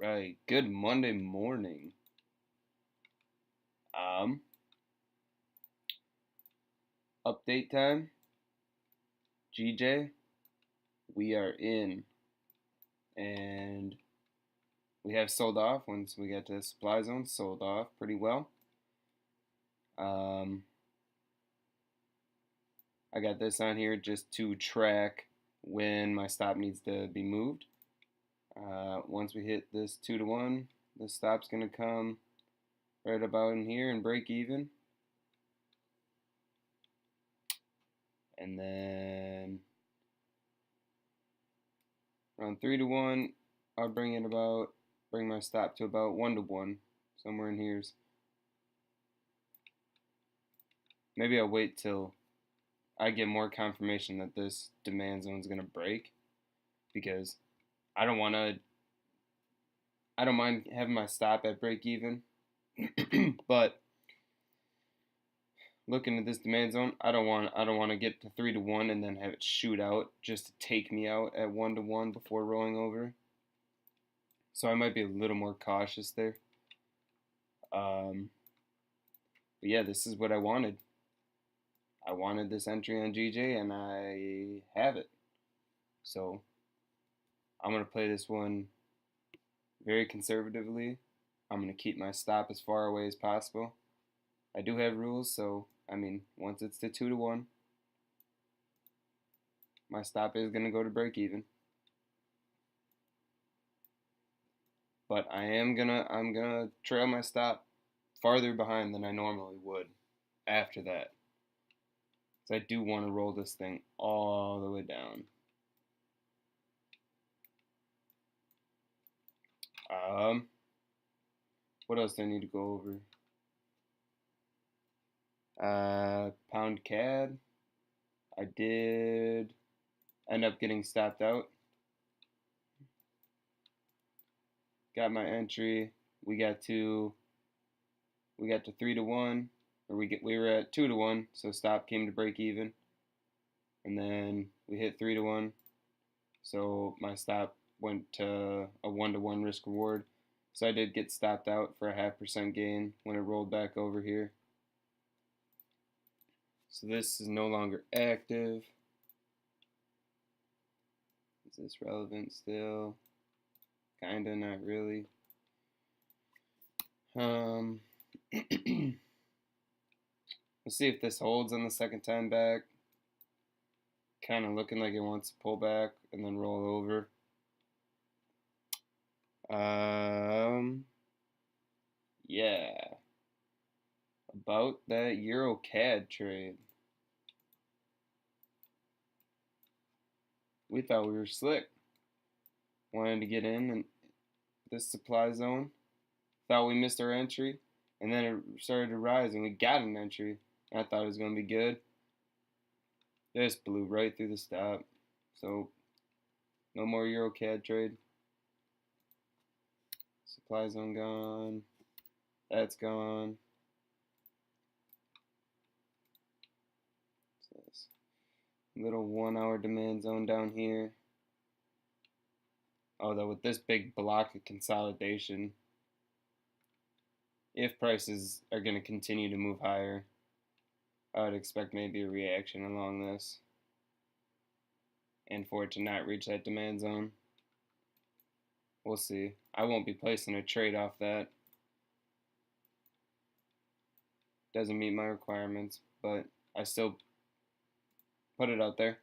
Right. Good Monday morning. Um, Update time. GJ, we are in, and we have sold off once we got to the supply zone. Sold off pretty well. Um, I got this on here just to track when my stop needs to be moved. Once we hit this 2 to 1, the stop's gonna come right about in here and break even. And then around 3 to 1, I'll bring my stop to about 1 to 1, somewhere in here. Maybe I'll wait till I get more confirmation that this demand zone is gonna break, because I don't wanna. I don't mind having my stop at break even, but looking at this demand zone, I don't want to get to 3 to 1 and then have it shoot out just to take me out at 1 to 1 before rolling over. So I might be a little more cautious there. But yeah, this is what I wanted. I wanted this entry on GJ, and I have it. So I'm gonna play this one very conservatively. I'm gonna keep my stop as far away as possible. I do have rules, so I mean, once it's to 2 to 1, my stop is gonna go to break even. But I'm gonna trail my stop farther behind than I normally would after that. So I do want to roll this thing all the way down. What else do I need to go over? Pound CAD. I did end up getting stopped out. Got my entry. We got to 3 to 1, or we were at 2 to 1, so stop came to break even, and then we hit 3 to 1, so my stop went to a 1 to 1 risk reward. So I did get stopped out for a 0.5% gain when it rolled back over here. So this is no longer active. Is this relevant still? Kinda, not really. Let's see if this holds on the second time back. Kind of looking like it wants to pull back and then roll over. Yeah. About that Euro CAD trade. We thought we were slick. Wanted to get in this supply zone. Thought we missed our entry, and then it started to rise, and we got an entry. And I thought it was going to be good. Just blew right through the stop. So, no more Euro CAD trade. Supply zone gone. That's gone. Little 1 hour demand zone down here. Although with this big block of consolidation, if prices are going to continue to move higher, I would expect maybe a reaction along this, and for it to not reach that demand zone. We'll see. I won't be placing a trade off that. Doesn't meet my requirements, but I still put it out there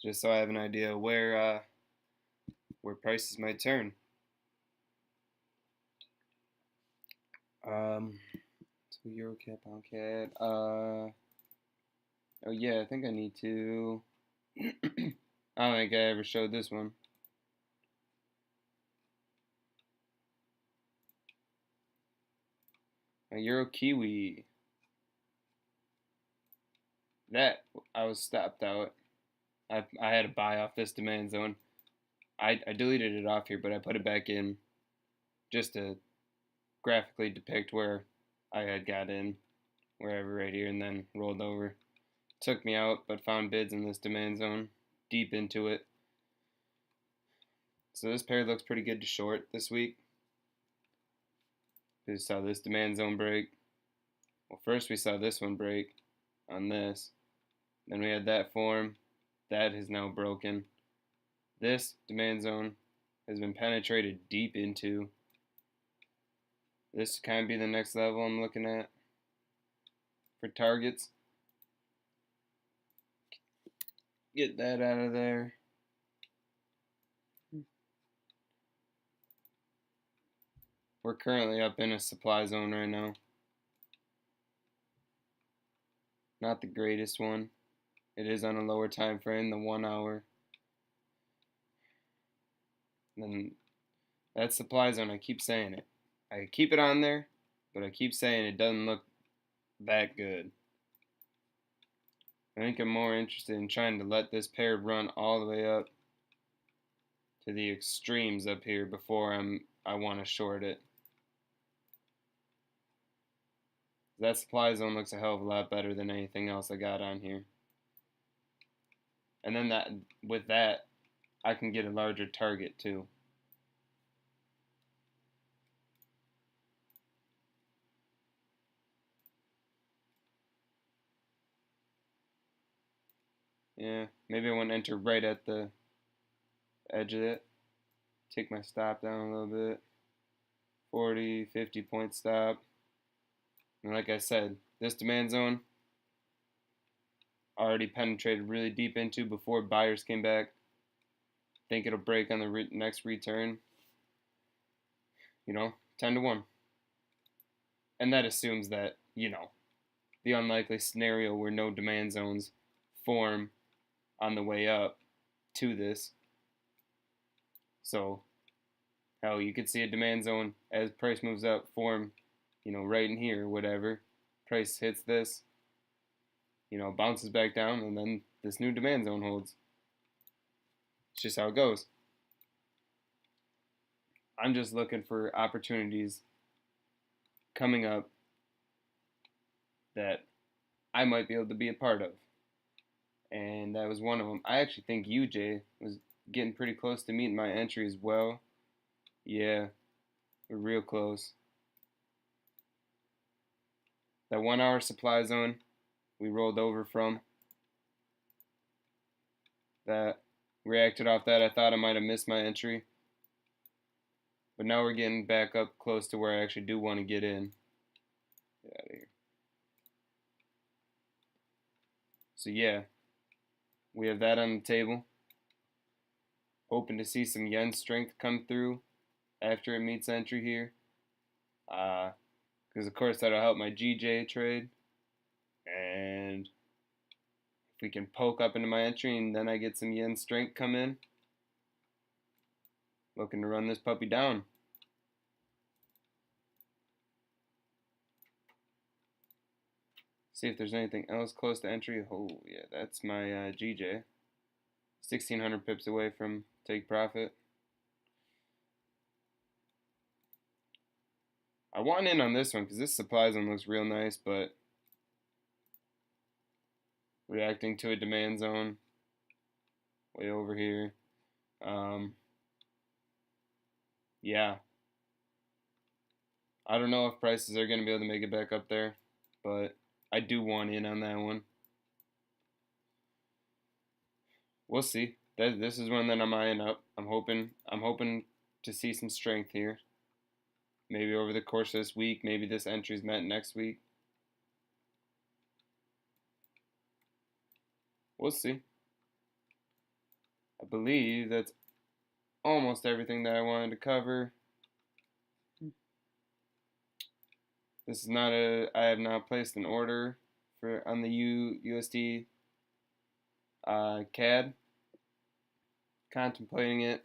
just so I have an idea where prices might turn. So Euro CAD, Pound CAD. Oh yeah, I think I need to. I don't think I ever showed this one. A Euro Kiwi. That I was stopped out. I had to buy off this demand zone. I deleted it off here, but I put it back in just to graphically depict where I had got in, wherever right here, and then rolled over. Took me out, but found bids in this demand zone, deep into it. So this pair looks pretty good to short this week. We saw this demand zone break. Well, first we saw this one break on this. Then we had that form. That is now broken. This demand zone has been penetrated deep into. This kind of be the next level I'm looking at for targets. Get that out of there. We're currently up in a supply zone right now. Not the greatest one. It is on a lower time frame, the 1 hour. Then that supply zone, I keep saying it. I keep it on there, but I keep saying it doesn't look that good. I think I'm more interested in trying to let this pair run all the way up to the extremes up here before I want to short it. That supply zone looks a hell of a lot better than anything else I got on here. And then with that, I can get a larger target too. Yeah, maybe I want to enter right at the edge of it. Take my stop down a little bit. 40, 50 point stop. And like I said, this demand zone already penetrated really deep into before buyers came back. Think it'll break on the next return. 10 to 1. And that assumes that, the unlikely scenario where no demand zones form on the way up to this. So, hell, you could see a demand zone as price moves up form, right in here, whatever. Price hits this, bounces back down, and then this new demand zone holds. It's just how it goes. I'm just looking for opportunities coming up that I might be able to be a part of. And that was one of them. I actually think UJ was getting pretty close to meeting my entry as well. Yeah, we're real close. That 1 hour supply zone we rolled over from. That reacted off that. I thought I might have missed my entry. But now we're getting back up close to where I actually do want to get in. Get out of here. So yeah, we have that on the table. Hoping to see some yen strength come through after it meets entry here. Because of course that'll help my GJ trade. And if we can poke up into my entry and then I get some yen strength come in. Looking to run this puppy down. See if there's anything else close to entry. Oh yeah, that's my GJ. 1,600 pips away from take profit. I want in on this one because this supply zone looks real nice, but reacting to a demand zone way over here. Yeah. I don't know if prices are going to be able to make it back up there, but I do want in on that one. We'll see. This is one that I'm eyeing up. I'm hoping to see some strength here. Maybe over the course of this week. Maybe this entry's met next week. We'll see. I believe that's almost everything that I wanted to cover. This is not I have not placed an order on the USD CAD. Contemplating it.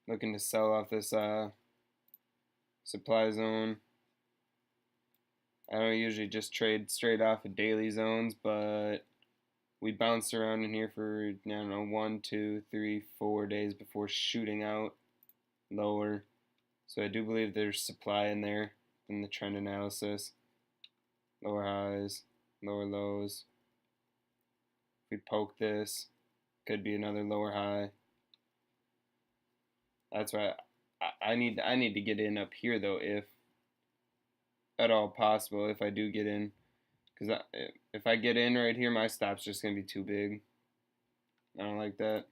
Looking to sell off this supply zone. I don't usually just trade straight off of daily zones, but we bounced around in here for, I don't know, 1, 2, 3, 4 days before shooting out lower. So I do believe there's supply in there in the trend analysis. Lower highs, lower lows. If we poke this, could be another lower high. That's why I need to get in up here though. If at all possible if I do get in. Because if I get in right here, my stop's just going to be too big. I don't like that.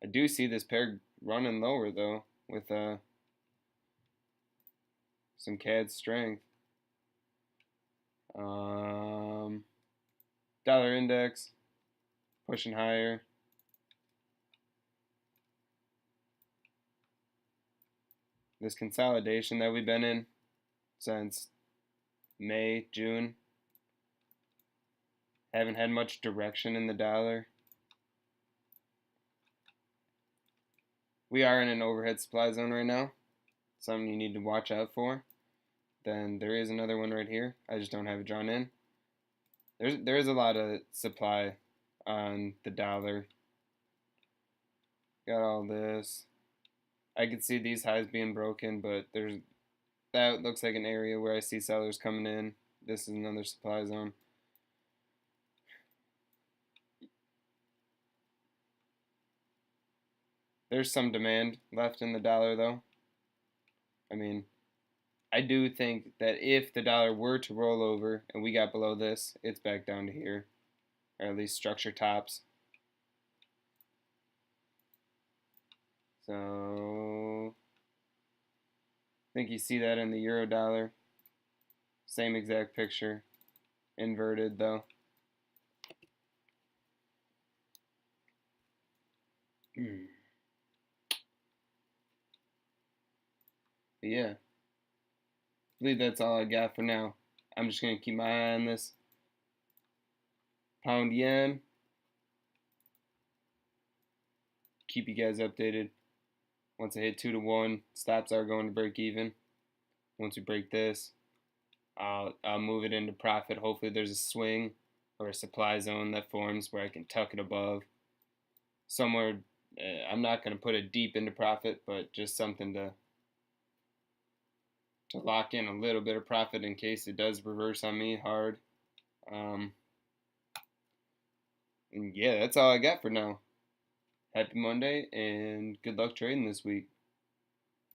I do see this pair running lower, though, with some CAD strength. Dollar index pushing higher. This consolidation that we've been in since May, June, haven't had much direction in the dollar. We are in an overhead supply zone right now, something you need to watch out for. Then there is another one right here. I just don't have it drawn in. There is a lot of supply on the dollar. Got all this. I could see these highs being broken, but that looks like an area where I see sellers coming in. This is another supply zone. There's some demand left in the dollar, though. I mean, I do think that if the dollar were to roll over and we got below this, it's back down to here, or at least structure tops. So I think you see that in the euro dollar. Same exact picture, inverted though. But yeah, I believe that's all I got for now. I'm just going to keep my eye on this pound yen. Keep you guys updated. Once I hit 2 to 1, stops are going to break even. Once we break this, I'll move it into profit. Hopefully there's a swing or a supply zone that forms where I can tuck it above. Somewhere, I'm not going to put it deep into profit, but just something to lock in a little bit of profit in case it does reverse on me hard. And yeah, that's all I got for now. Happy Monday and good luck trading this week.